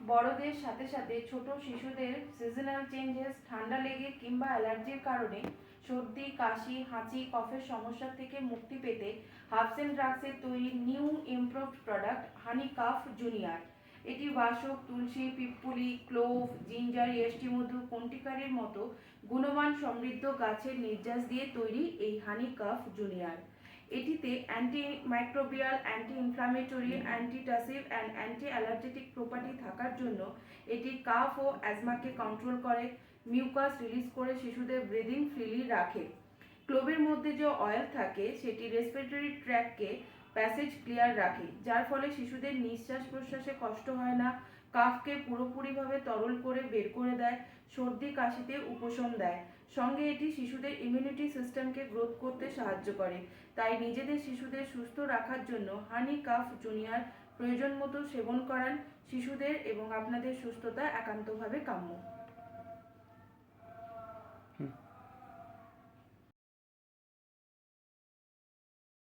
বড়দের সাথে সাথে ছোট শিশুদের সিজনাল চেঞ্জেস, ঠান্ডা লেগে কিংবা অ্যালার্জির কারণে সর্দি, কাশি, হাঁচি, কফের সমস্যা থেকে মুক্তি পেতে হার্বস অ্যান্ড ড্রাগসের তৈরি নিউ ইমপ্রুভড প্রোডাক্ট হানি কাফ জুনিয়র। এটি বাসক, তুলসী, পিপ্পুলি, ক্লোভ, জিঞ্জার, ইয়েস্টি মধু, কন্টিকারের মতো গুণমান সমৃদ্ধ গাছের নির্যাস দিয়ে তৈরি এই হানি কাফ জুনিয়র। এটিতে anti microbial, anti inflammatory, antitussive and anti অ্যালার্জেটিক property থাকার জন্য এটি কাফ ও অ্যাজমাকে কন্ট্রোল করে, মিউকাস রিলিজ করে শিশুদের ব্রিদিং ফ্রিলি রাখে। ক্লোভের মধ্যে যে অয়েল থাকে সেটি রেসপিরেটরি ট্র্যাককে প্যাসেজ ক্লিয়ার রাখে, যার ফলে শিশুদের নিঃশ্বাস প্রশ্বাসে কষ্ট হয় না, কাফকে পুরোপুরিভাবে তরল করে বের করে দেয়, সর্দি কাশিতে উপশম দেয়। সঙ্গে এটি শিশুদের ইমিউনিটি সিস্টেমকে গ্রোথ করতে সাহায্য করে। তাই নিজেদের শিশুদের সুস্থ রাখার জন্য হানি কাফ জুনিয়র প্রয়োজন মতো সেবন করান। শিশুদের এবং আপনাদের সুস্থতা একান্তভাবে কাম্য।